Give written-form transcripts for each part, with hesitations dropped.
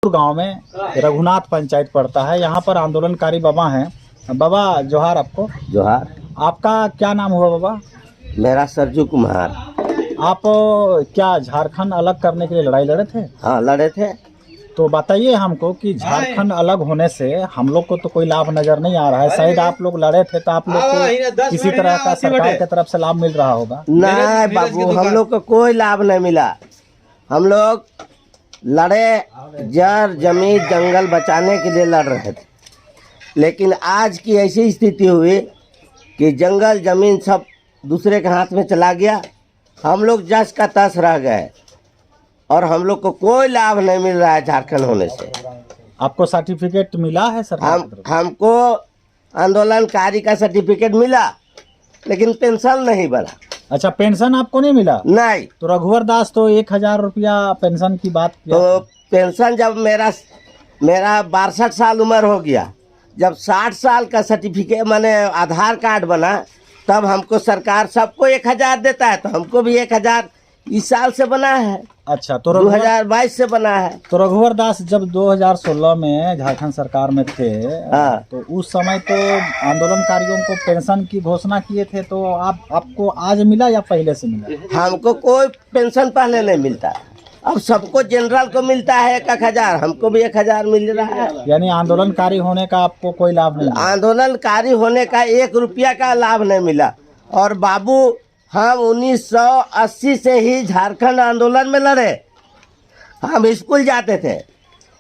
गांव में रघुनाथ पंचायत पड़ता है। यहाँ पर आंदोलनकारी बाबा हैं। बाबा जोहार आपको। जोहार। आपका क्या नाम हुआ बाबा? मेरा सरजू कुमार। आप क्या झारखंड अलग करने के लिए लड़ाई लड़े थे? हाँ, लड़े थे। तो बताइए हमको कि झारखंड अलग होने से हम लोग को तो कोई लाभ नजर नहीं आ रहा है। शायद आप लोग लड़े थे तो आप लोग को किसी तरह का सरकार की तरफ से लाभ मिल रहा होगा। नहीं बाबू, हम लोग को कोई लाभ नहीं मिला। हम लोग लड़े जर जमीन जंगल बचाने के लिए लड़ रहे थे, लेकिन आज की ऐसी स्थिति हुई कि जंगल जमीन सब दूसरे के हाथ में चला गया। हम लोग जस का तस रह गए और हम लोग को कोई लाभ नहीं मिल रहा है झारखंड होने से। आपको सर्टिफिकेट मिला है सरकार? हमको आंदोलनकारी का सर्टिफिकेट मिला, लेकिन पेंशन नहीं बना। अच्छा, पेंशन आपको नहीं मिला? नहीं। तो रघुवर दास तो 1000 रुपया पेंशन की बात किया। तो पेंशन जब मेरा 62 साल उम्र हो गया, जब 60 साल का सर्टिफिकेट माने आधार कार्ड बना, तब हमको सरकार सबको 1000 देता है, तो हमको भी 1000 इस साल से बना है। अच्छा, तो 2022 से बना है। तो रघुवर दास जब 2016 में झारखंड सरकार में थे, हाँ, तो उस समय तो आंदोलनकारियों को पेंशन की घोषणा किए थे। तो आपको आज मिला या पहले से मिला? हमको कोई पेंशन पहले नहीं मिलता। अब सबको जनरल को मिलता है 1000, हमको भी 1000 मिल रहा है। यानी आंदोलनकारी होने का आपको कोई लाभ नहीं मिला? आंदोलनकारी होने का 1 रुपया का लाभ नहीं मिला। और बाबू, हम 1980 से ही झारखंड आंदोलन में लड़े। हम स्कूल जाते थे,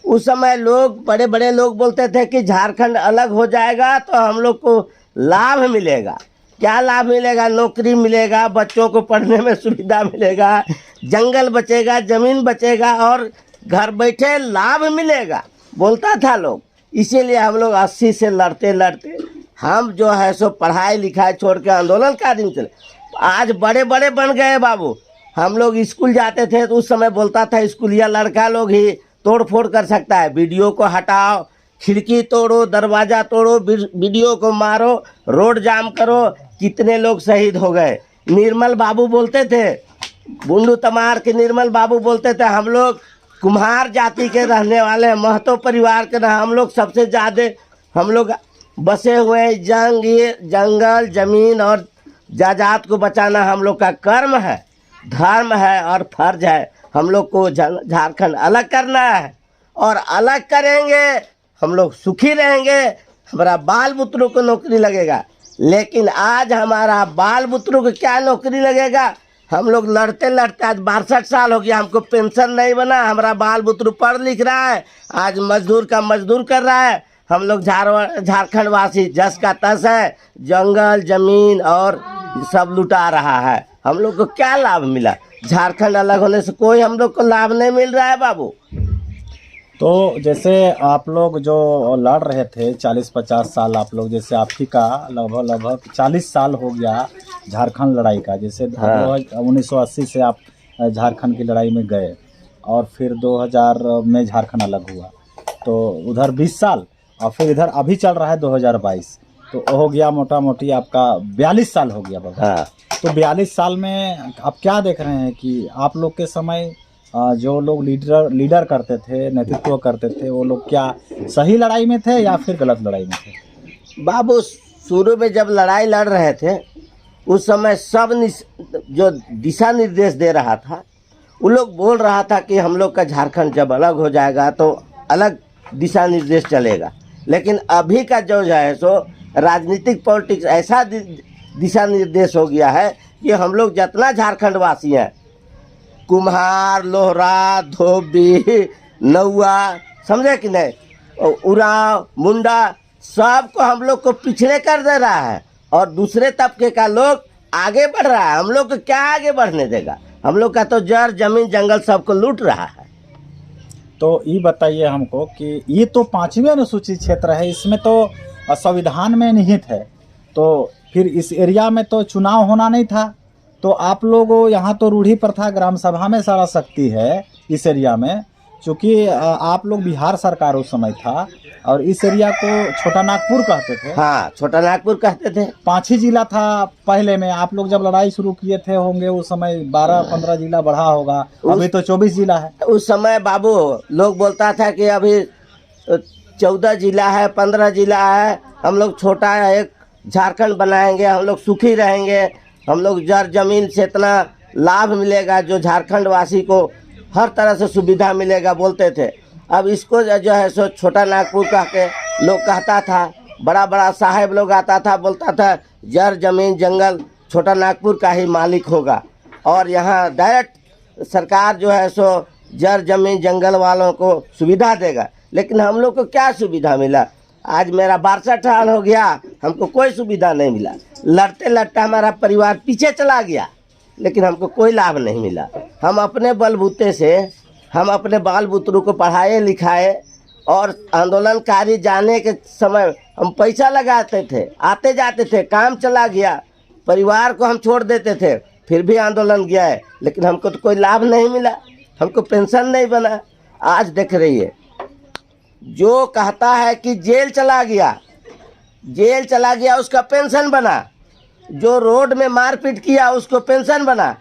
उस समय लोग बड़े बड़े लोग बोलते थे कि झारखंड अलग हो जाएगा तो हम लोग को लाभ मिलेगा। क्या लाभ मिलेगा? नौकरी मिलेगा, बच्चों को पढ़ने में सुविधा मिलेगा, जंगल बचेगा, जमीन बचेगा और घर बैठे लाभ मिलेगा, बोलता था लोग। इसीलिए हम लोग 80 से लड़ते लड़ते हम जो है सो पढ़ाई लिखाई छोड़ के आंदोलनकारी में चले। आज बड़े बड़े बन गए बाबू। हम लोग स्कूल जाते थे तो उस समय बोलता था स्कूलिया लड़का लोग ही तोड़ फोड़ कर सकता है। वीडियो को हटाओ, खिड़की तोड़ो, दरवाज़ा तोड़ो, वीडियो को मारो, रोड जाम करो। कितने लोग शहीद हो गए। निर्मल बाबू बोलते थे, बुंडू तमार के निर्मल बाबू बोलते थे, हम लोग कुम्हार जाति के रहने वाले हैं, महतो परिवार के ना, हम लोग सबसे ज़्यादा हम लोग बसे हुए जंगल जमीन और जायदाद को बचाना हम लोग का कर्म है, धर्म है और फर्ज है। हम लोग को झारखंड अलग करना है और अलग करेंगे हम लोग सुखी रहेंगे, हमारा बाल बुतरू को नौकरी लगेगा। लेकिन आज हमारा बाल बुतरू को क्या नौकरी लगेगा? हम लोग लड़ते लड़ते आज 62 साल हो गया, हमको पेंशन नहीं बना। हमारा बाल बुतरू पढ़ लिख रहा है, आज मजदूर का मजदूर कर रहा है। हम लोग झारखंड वासी जस का तस है, जंगल जमीन और सब लुटा रहा है। हम लोग को क्या लाभ मिला? झारखंड अलग होने से कोई हम लोग को लाभ नहीं मिल रहा है बाबू। तो जैसे आप लोग जो लड़ रहे थे 40-50 साल, आप लोग जैसे आपकी का लगभग 40 साल हो गया झारखंड लड़ाई का। जैसे 1980 से आप झारखंड की लड़ाई में गए और फिर 2000 में झारखंड अलग हुआ, तो उधर 20 साल और फिर इधर अभी चल रहा है 2022, तो हो गया मोटा मोटी आपका 42 साल हो गया बाबा। हाँ। तो 42 साल में आप क्या देख रहे हैं कि आप लोग के समय जो लोग लीडर करते थे, नेतृत्व करते थे, वो लोग क्या सही लड़ाई में थे या फिर गलत लड़ाई में थे? बाबू, शुरू में जब लड़ाई लड़ रहे थे उस समय सब जो दिशा निर्देश दे रहा था, वो लोग बोल रहा था कि हम लोग का झारखंड जब अलग हो जाएगा तो अलग दिशा निर्देश चलेगा। लेकिन अभी का जो है सो राजनीतिक पॉलिटिक्स ऐसा दिशा निर्देश हो गया है कि हम लोग जितना झारखंड वासी हैं, कुम्हार, लोहरा, धोबी, नौआ, समझे कि नहीं, उरांव, मुंडा, सबको हम लोग को पिछड़े कर दे रहा है और दूसरे तबके का लोग आगे बढ़ रहा है। हम लोग को क्या आगे बढ़ने देगा? हम लोग का तो जड़ जमीन जंगल सबको लूट रहा है। तो ये बताइए हमको कि ये तो 5वीं अनुसूचित क्षेत्र है, इसमें तो संविधान में निहित है, तो फिर इस एरिया में तो चुनाव होना नहीं था। तो आप लोग यहाँ तो रूढ़ी प्रथा ग्राम सभा में सारा शक्ति है इस एरिया में, चूंकि आप लोग बिहार सरकार उस समय था और इस एरिया को छोटा नागपुर कहते थे। हाँ, छोटा नागपुर कहते थे। 5 ही जिला था पहले में। आप लोग जब लड़ाई शुरू किए थे होंगे उस समय 12-15 जिला बढ़ा होगा, अभी तो 24 जिला है। उस समय बाबू लोग बोलता था कि अभी 14 जिला है, 15 जिला है, हम लोग छोटा एक झारखंड बनाएंगे, हम लोग सुखी रहेंगे, हम लोग जर जमीन से इतना लाभ मिलेगा जो झारखंड वासी को हर तरह से सुविधा मिलेगा बोलते थे। अब इसको जो है सो छोटा नागपुर कह के लोग कहता था। बड़ा बड़ा साहेब लोग आता था, बोलता था जर जमीन जंगल छोटा नागपुर का ही मालिक होगा और यहाँ डायरेक्ट सरकार जो है सो जर जमीन जंगल वालों को सुविधा देगा। लेकिन हम लोग को क्या सुविधा मिला? आज मेरा 62 साल हो गया, हमको कोई सुविधा नहीं मिला। लड़ते लड़ते हमारा परिवार पीछे चला गया, लेकिन हमको कोई लाभ नहीं मिला। हम अपने बलबूते से हम अपने बाल बुतरू को पढ़ाए लिखाए और आंदोलनकारी जाने के समय हम पैसा लगाते थे, आते जाते थे, काम चला गया, परिवार को हम छोड़ देते थे, फिर भी आंदोलन गया है, लेकिन हमको तो कोई लाभ नहीं मिला, हमको पेंशन नहीं बना। आज देख रही है, जो कहता है कि जेल चला गया उसका पेंशन बना, जो रोड में मारपीट किया उसको पेंशन बना।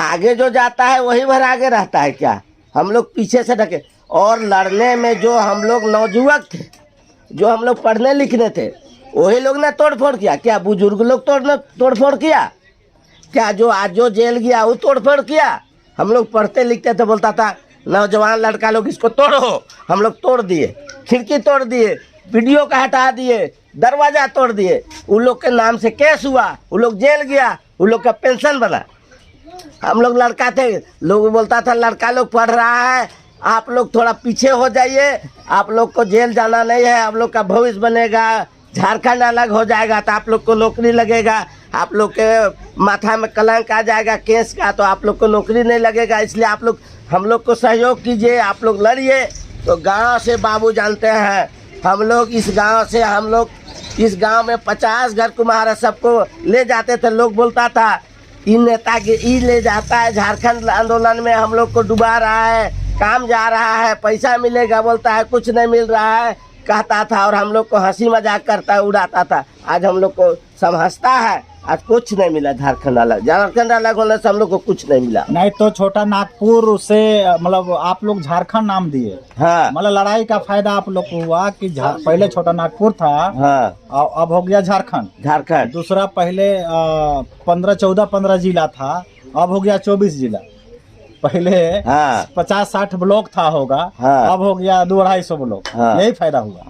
आगे जो जाता है वही भर आगे रहता है क्या? हम लोग पीछे से ढके। और लड़ने में जो हम लोग नौजुवक थे, जो हम लोग पढ़ने लिखने थे, वही लोग ने तोड़फोड़ किया क्या? बुजुर्ग लोग तोड़फोड़ किया क्या? जो आज जो जेल गया वो तोड़फोड़ किया? हम लोग पढ़ते लिखते थे, बोलता था नौजवान लड़का लोग इसको तोड़ो, हम लोग तोड़ दिए, खिड़की तोड़ दिए, वीडियो का हटा दिए, दरवाजा तोड़ दिए। उन लोग के नाम से केस हुआ, वो लोग जेल गया, उन लोग का पेंशन बना। हम लोग लड़का थे, लोग बोलता था लड़का लोग पढ़ रहा है, आप लोग थोड़ा पीछे हो जाइए, आप लोग को जेल जाना नहीं है, आप लोग का भविष्य बनेगा, झारखंड अलग हो जाएगा तो आप लोग को नौकरी लगेगा, आप लोग के माथा में कलंक आ जाएगा केस का, तो आप लोग को नौकरी नहीं लगेगा, इसलिए आप लोग हम लोग को सहयोग कीजिए, आप लोग लड़िए। तो गांव से बाबू जानते हैं, हम लोग इस गांव में 50 घर कुम्हार सबको ले जाते थे। लोग बोलता था इन नेता के ई ले जाता है, झारखंड आंदोलन में हम लोग को डुबा रहा है, काम जा रहा है, पैसा मिलेगा, बोलता है कुछ नहीं मिल रहा है कहता था, और हम लोग को हंसी मजाक करता उड़ाता था। आज हम लोग को समझता है, आज कुछ नहीं मिला। झारखंड अलग होने से हम लोग को कुछ नहीं मिला। नहीं तो छोटा नागपुर उसे मतलब आप लोग झारखंड नाम दिए। हाँ, मतलब लड़ाई का फायदा आप लोग को हुआ कि पहले छोटा नागपुर था, हाँ, अब हो गया झारखंड। दूसरा पहले 15 जिला था, अब हो गया 24 जिला। पहले 50-60 ब्लॉक था होगा, अब हो गया 200-250 ब्लॉक। यही फायदा हुआ।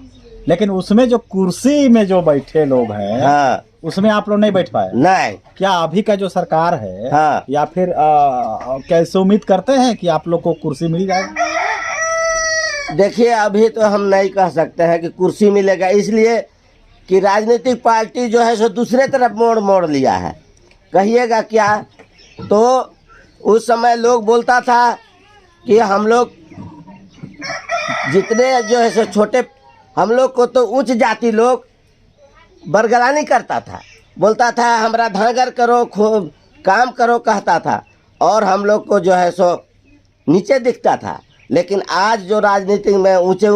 लेकिन उसमें जो कुर्सी में जो बैठे लोग हैं, उसमें आप लोग नहीं बैठ पाए। नहीं। क्या अभी का जो सरकार है या फिर कैसे उम्मीद करते हैं कि आप लोग को कुर्सी मिल जाएगी? देखिए, अभी तो हम नहीं कह सकते हैं कि कुर्सी मिलेगा, इसलिए कि राजनीतिक पार्टी जो है सो दूसरे तरफ मोड़ लिया है। कहिएगा क्या? तो उस समय लोग बोलता था कि हम लोग जितने जो है सो छोटे, हम लोग को तो उच्च जाति लोग बरगलानी करता था, बोलता था हमारा धागर करो, काम करो कहता था, और हम लोग को जो है सो नीचे दिखता था। लेकिन आज जो राजनीति में ऊंचे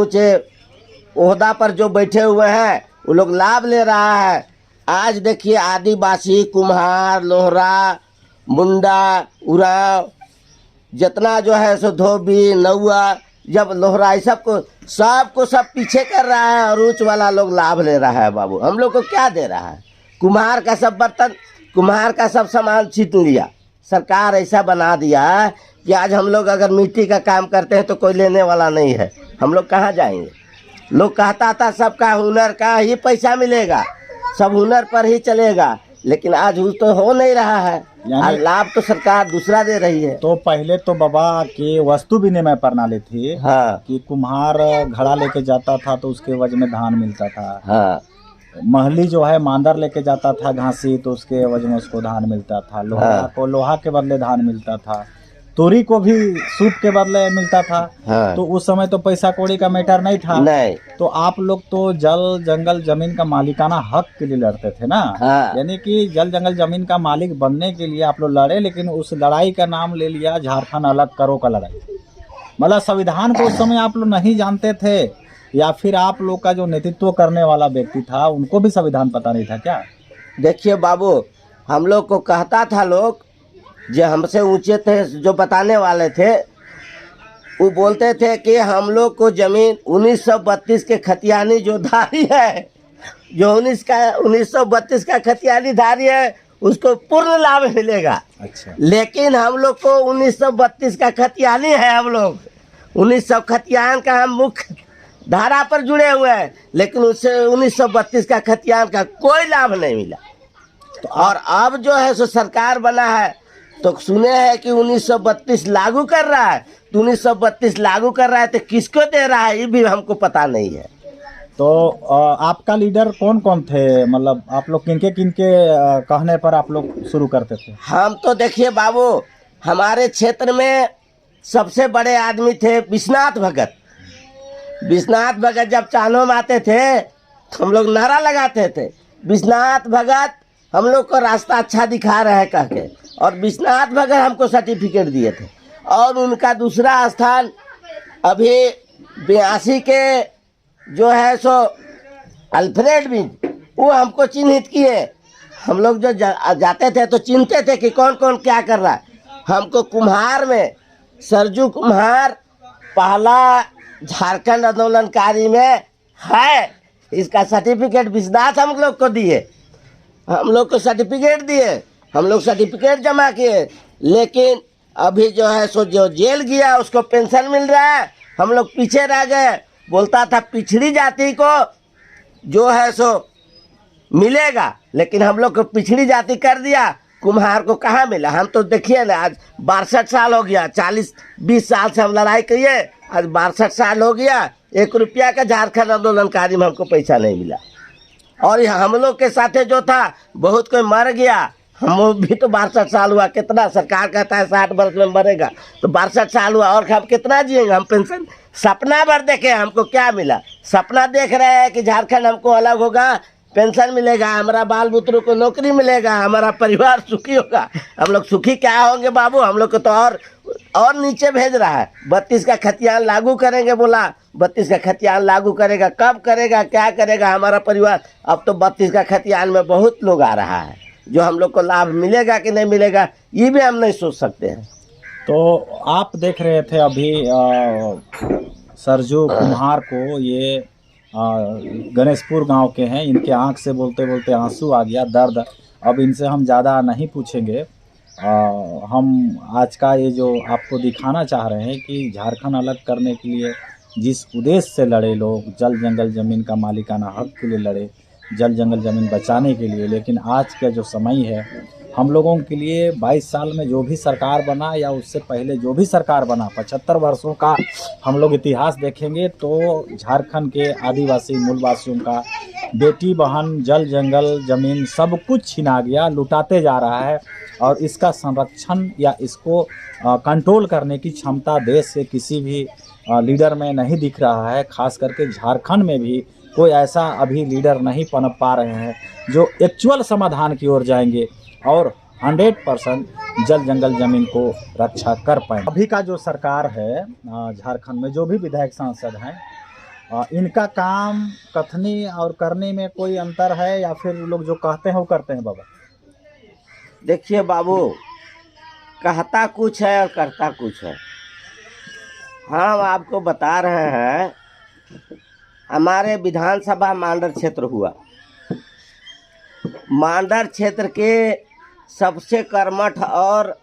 ओहदा पर जो बैठे हुए हैं वो लोग लाभ ले रहा है। आज देखिए, आदिवासी, कुम्हार, लोहरा, मुंडा, उरांव, जितना जो है सो धोबी, नौआ, जब लोहराई सबको सब पीछे कर रहा है, और ऊंच वाला लोग लाभ ले रहा है। बाबू हम लोग को क्या दे रहा है? कुम्हार का सब बर्तन, कुम्हार का सब सामान छीन लिया। सरकार ऐसा बना दिया कि आज हम लोग अगर मिट्टी का काम करते हैं तो कोई लेने वाला नहीं है, हम लोग कहाँ जाएंगे? लोग कहता था सबका हुनर का ही पैसा मिलेगा, सब हुनर पर ही चलेगा, लेकिन आज तो हो नहीं रहा है। आज लाभ तो सरकार दूसरा दे रही है। तो पहले तो बाबा की वस्तु विनिमय प्रणाली थी। कि कुम्हार घड़ा लेके जाता था तो उसके एवज में धान मिलता था। महली जो है मांदर लेके जाता था घासी, तो उसके एवज में उसको धान मिलता था। लोहा को लोहा के बदले धान मिलता था। तोरी को भी सूप के बदले मिलता था। तो उस समय तो पैसा कौड़ी का मैटर नहीं था। तो आप लोग तो जल जंगल जमीन का मालिकाना हक के लिए लड़ते थे ना। यानी कि जल जंगल जमीन का मालिक बनने के लिए आप लोग लड़े, लेकिन उस लड़ाई का नाम ले लिया झारखंड अलग करो का लड़ाई। मतलब संविधान को उस समय आप लोग नहीं जानते थे, या फिर आप लोग का जो नेतृत्व करने वाला व्यक्ति था उनको भी संविधान पता नहीं था क्या? देखिए बाबू, हम लोग को कहता था लोग, जो हमसे ऊंचे थे, जो बताने वाले थे, वो बोलते थे कि हम लोग को जमीन 1932 के खतियानी जो धारी है, जो 1932 का खतियानी धारी है, उसको पूर्ण लाभ मिलेगा। अच्छा। लेकिन हम लोग को 1932 का खतियानी है, हम लोग 1900 खतियान का हम मुख्य धारा पर जुड़े हुए हैं, लेकिन उससे 1932 का खतियान का कोई लाभ नहीं मिला। तो और अब जो है सो सरकार बना है, तो सुने हैं कि 1932 लागू कर रहा है, तो 1932 लागू कर रहा है तो किसको दे रहा है ये भी हमको पता नहीं है। तो आपका लीडर कौन कौन थे, मतलब आप लोग किनके किनके कहने पर आप लोग शुरू करते थे? हम तो देखिए बाबू, हमारे क्षेत्र में सबसे बड़े आदमी थे विश्वनाथ भगत। विश्वनाथ भगत जब चानो में आते थे तो हम लोग नारा लगाते थे, विश्वनाथ भगत हम लोग को रास्ता अच्छा दिखा रहे हैं कह के, और विश्वनाथ भगत हमको सर्टिफिकेट दिए थे। और उनका दूसरा स्थान अभी 82 के जो है सो अल्फ्रेड भी, वो हमको चिन्हित किए। हम लोग जो जाते थे तो चिन्हते थे कि कौन कौन क्या कर रहा है। हमको कुम्हार में सरजू कुम्हार पहला झारखंड आंदोलनकारी में है, इसका सर्टिफिकेट विश्वनाथ हम लोग को दिए, हम लोग को सर्टिफिकेट दिए, हम लोग सर्टिफिकेट जमा किए। लेकिन अभी जो है सो जो जेल गया उसको पेंशन मिल रहा है, हम लोग पीछे रह गए। बोलता था पिछड़ी जाति को जो है सो मिलेगा, लेकिन हम लोग को पिछड़ी जाति कर दिया, कुम्हार को कहाँ मिला। हम तो देखिए ना, आज 62 साल हो गया, 40-20 साल से हम लड़ाई किए, आज 62 साल हो गया, 1 रुपया का झारखंड आंदोलनकारी में हमको पैसा नहीं मिला। और ये हम लोग के साथे जो था बहुत कोई मर गया, हम भी तो 62 साल हुआ, कितना सरकार कहता है 60 वर्ष में मरेगा, तो 62 साल हुआ और हम कितना जिएंगे। हम पेंशन सपना भर देखे, हमको क्या मिला? सपना देख रहे हैं कि झारखंड हमको अलग होगा, पेंशन मिलेगा, हमारा बाल बुतरू को नौकरी मिलेगा, हमारा परिवार सुखी होगा। हम लोग सुखी क्या होंगे बाबू, हम लोग को तो और नीचे भेज रहा है। 32 का खतियान लागू करेंगे, बोला 32 का खतियान लागू करेगा, कब करेगा, क्या करेगा हमारा परिवार। अब तो 32 का खतियान में बहुत लोग आ रहा है, जो हम लोग को लाभ मिलेगा कि नहीं मिलेगा ये भी हम नहीं सोच सकते हैं। तो आप देख रहे थे अभी सरजू कुम्हार को, ये गणेशपुर गांव के हैं, इनके आंख से बोलते बोलते आंसू आ गया, दर्द। अब इनसे हम ज़्यादा नहीं पूछेंगे। हम आज का ये जो आपको दिखाना चाह रहे हैं कि झारखंड अलग करने के लिए जिस उद्देश्य से लड़े लोग, जल जंगल ज़मीन का मालिकाना हक के लिए लड़े, जल जंगल ज़मीन बचाने के लिए। लेकिन आज का जो समय है, हम लोगों के लिए 22 साल में जो भी सरकार बना या उससे पहले जो भी सरकार बना, 75 वर्षों का हम लोग इतिहास देखेंगे तो झारखंड के आदिवासी मूलवासियों का बेटी बहन, जल जंगल ज़मीन सब कुछ छिना गया, लुटाते जा रहा है। और इसका संरक्षण या इसको कंट्रोल करने की क्षमता देश के किसी भी लीडर में नहीं दिख रहा है। खास करके झारखंड में भी कोई ऐसा अभी लीडर नहीं पनप पा रहे हैं जो एक्चुअल समाधान की ओर जाएंगे और 100% जल जंगल ज़मीन को रक्षा कर पाएँ। अभी का जो सरकार है झारखंड में, जो भी विधायक सांसद हैं, इनका काम कथनी और करने में कोई अंतर है या फिर लोग जो कहते हैं वो करते हैं? बाबा देखिए बाबू, कहता कुछ है और करता कुछ है। हम आपको बता रहे हैं, हमारे विधानसभा मांडर क्षेत्र हुआ, मांडर क्षेत्र के सबसे कर्मठ और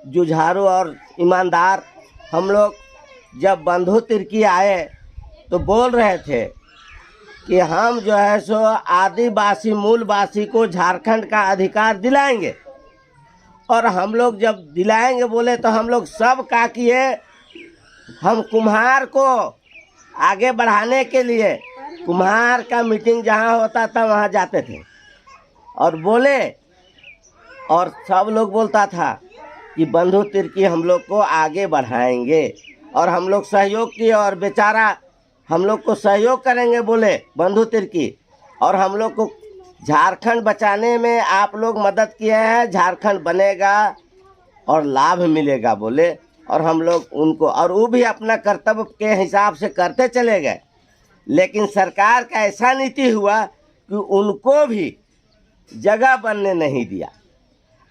जुझारू और ईमानदार हम लोग जब बंधु तिर्की आए तो बोल रहे थे कि हम जो है सो आदिवासी मूलवासी को झारखंड का अधिकार दिलाएंगे। और हम लोग जब दिलाएंगे बोले तो हम लोग सब क्या किए, हम कुम्हार को आगे बढ़ाने के लिए कुम्हार का मीटिंग जहाँ होता था वहाँ जाते थे और बोले, और सब लोग बोलता था कि बंधु तिर्की हम लोग को आगे बढ़ाएंगे। और हम लोग सहयोग किए और बेचारा हम लोग को सहयोग करेंगे बोले बंधु तिर्की, और हम लोग को झारखंड बचाने में आप लोग मदद किए हैं, झारखंड बनेगा और लाभ मिलेगा बोले। और हम लोग उनको, और वो भी अपना कर्तव्य के हिसाब से करते चले गए। लेकिन सरकार का ऐसा नीति हुआ कि उनको भी जगह बनने नहीं दिया।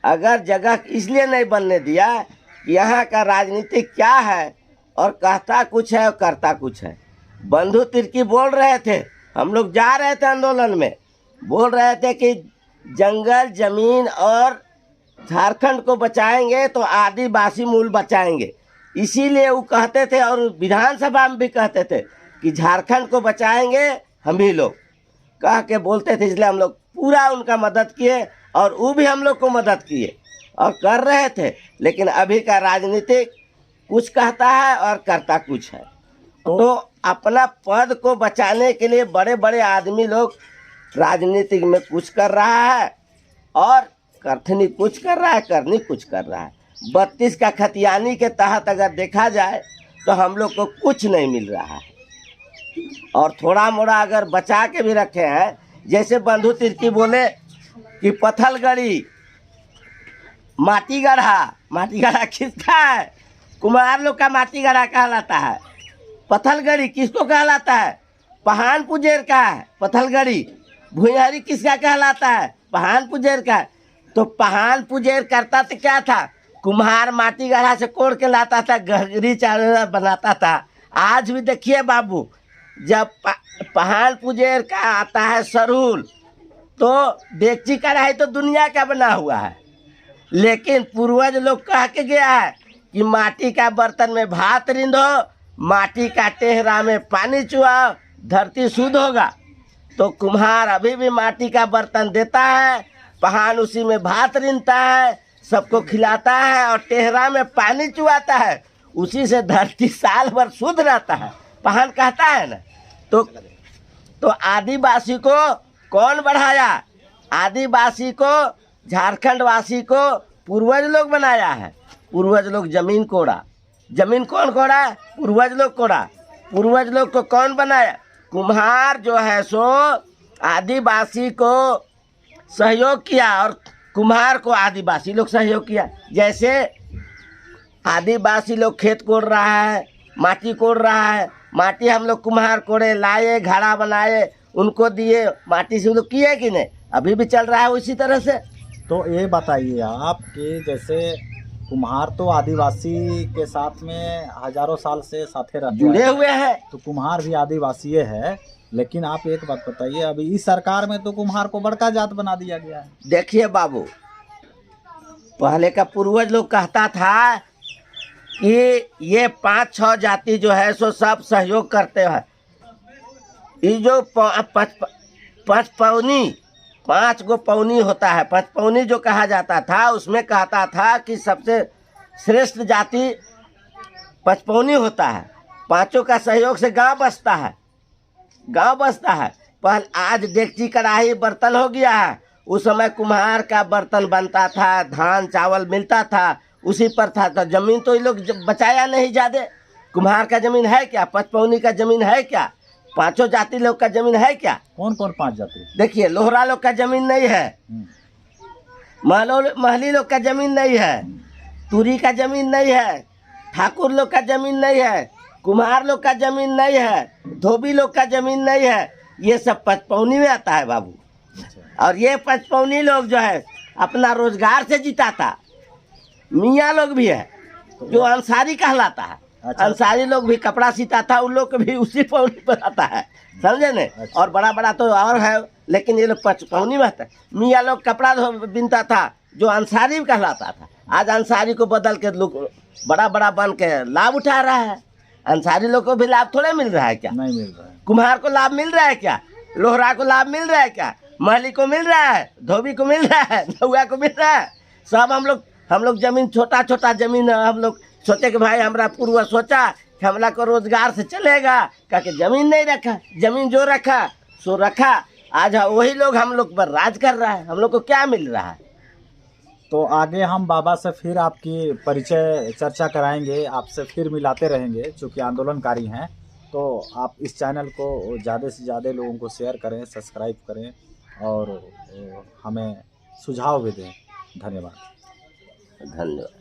अगर जगह इसलिए नहीं बनने दिया कि यहाँ का राजनीति क्या है, और कहता कुछ है और करता कुछ है। बंधु तिर्की बोल रहे थे, हम लोग जा रहे थे आंदोलन में, बोल रहे थे कि जंगल जमीन और झारखंड को बचाएंगे तो आदिवासी मूल बचाएंगे। इसीलिए वो कहते थे, और विधानसभा में भी कहते थे कि झारखंड को बचाएंगे हम ही लोग, कह के बोलते थे। इसलिए हम लोग पूरा उनका मदद किए, और वो भी हम लोग को मदद किए और कर रहे थे। लेकिन अभी का राजनीति कुछ कहता है और करता कुछ है। तो अपना पद को बचाने के लिए बड़े बड़े आदमी लोग राजनीति में कुछ कर रहा है, और करथनी कुछ कर रहा है, करनी कुछ कर रहा है। 32 का खतियानी के तहत अगर देखा जाए तो हम लोग को कुछ नहीं मिल रहा है, और थोड़ा मोड़ा अगर बचा के भी रखे हैं। जैसे बंधु तिर्की बोले कि पत्थलगड़ी माटी गढ़ा किसका है? कुम्हार लोग का माटी गढ़ा कहलाता है। पत्थलगड़ी किसको कहलाता है? पहान पुजेर का है पत्थलगड़ी। भुइहारी किसका कहलाता है? पहान पुजेर का। तो पहान पुजेर करता तो क्या था? कुम्हार माटी गढ़ा से कोड़ के लाता था, गहरी चादर बनाता था। आज भी देखिए बाबू, जब पहान पुजेर का आता है सरहुल, तो डेगची कढ़ाई तो दुनिया का बना हुआ है। लेकिन पूर्वज लोग कह के गया है कि माटी का बर्तन में भात रिंधो, माटी का टेहरा में पानी चुआओ, धरती शुद्ध होगा। तो कुम्हार अभी भी माटी का बर्तन देता है, पहान उसी में भात रिंधता है, सबको खिलाता है, और टेहरा में पानी चुआता है। उसी से धरती साल भर शुद्ध रहता है, पहान कहता है ना। तो आदिवासी को कौन बढ़ाया? आदिवासी को, झारखंड वासी को पूर्वज लोग बनाया है। पूर्वज लोग जमीन कोड़ा। जमीन कौन कोड़ा? पूर्वज लोग कोड़ा। पूर्वज लोग को कौन बनाया? कुम्हार जो है सो आदिवासी को सहयोग किया, और कुम्हार को आदिवासी लोग सहयोग किया। जैसे आदिवासी लोग खेत कोड़ रहा है, माटी कोड़ रहा है, माटी हम लोग कुम्हार कोड़े, लाए, घड़ा बनाए, उनको दिए, माटी से लोग किए कि नहीं? अभी भी चल रहा है उसी तरह से। तो ये बताइए आप कि जैसे कुम्हार तो आदिवासी के साथ में हजारों साल से साथे रहते जुड़े हुए हैं, तो कुम्हार भी आदिवासी है। लेकिन आप एक बात बताइए, अभी इस सरकार में तो कुम्हार को बड़का जात बना दिया गया है। देखिए बाबू, पहले का पूर्वज लोग कहता था कि ये 5-6 जाति जो है सो सब सहयोग करते हैं। ये जो पचपौनी, 5 गो पौनी होता है, पचपौनी जो कहा जाता था, उसमें कहता था कि सबसे श्रेष्ठ जाति पचपौनी होता है। 5 का सहयोग से गांव बसता है, गांव बसता है। पर आज डेगची कढ़ाई बर्तन हो गया है। उस समय कुम्हार का बर्तन बनता था, धान चावल मिलता था, उसी पर था। तो जमीन तो ये लोग बचाया नहीं ज़्यादा। कुम्हार का जमीन है क्या? पचपौनी का जमीन है क्या? 5 जाति लोग का जमीन है क्या? कौन कौन 5 जाति? देखिए, लोहरा लोग का जमीन नहीं है, महली लोग का जमीन नहीं है, तुरी का जमीन नहीं है, ठाकुर लोग का जमीन नहीं है, कुम्हार लोग का जमीन नहीं है, धोबी लोग का जमीन नहीं है। ये सब पचपौनी में आता है बाबू। और ये पचपौनी लोग जो है अपना रोजगार से जीता था। मियाँ लोग भी है जो अंसारी कहलाता है। अच्छा। अंसारी लोग भी कपड़ा सीता था, उन लोग को भी उसी पौनी पर आता है, समझे ने? अच्छा। और बड़ा बड़ा तो और है, लेकिन ये लोग पचपौनी में आता है। मियाँ लोग कपड़ा बिनता था, जो अंसारी कहलाता था। आज अंसारी को बदल के लोग बड़ा बड़ा बन के लाभ उठा रहा है। अंसारी लोग को भी लाभ थोड़े मिल रहा है क्या? नहीं मिल रहा है। कुम्हार को लाभ मिल रहा है क्या? लोहरा को लाभ मिल रहा है क्या? महली को मिल रहा है, धोबी को मिल रहा है, नौआ को मिल रहा है। सब हम लोग जमीन, छोटा छोटा जमीन, हम लोग सोचे कि भाई हमारा पूर्वज सोचा कि हमला को रोजगार से चलेगा, क्योंकि जमीन नहीं रखा। जमीन जो रखा सो रखा। आज वही लोग हम लोग पर राज कर रहा है। हम लोग को क्या मिल रहा है? तो आगे हम बाबा से फिर आपकी परिचय चर्चा कराएंगे, आपसे फिर मिलाते रहेंगे, चूँकि आंदोलनकारी हैं। तो आप इस चैनल को ज़्यादा से ज़्यादा लोगों को शेयर करें, सब्सक्राइब करें, और हमें सुझाव भी दें। धन्यवाद। धन्यवाद।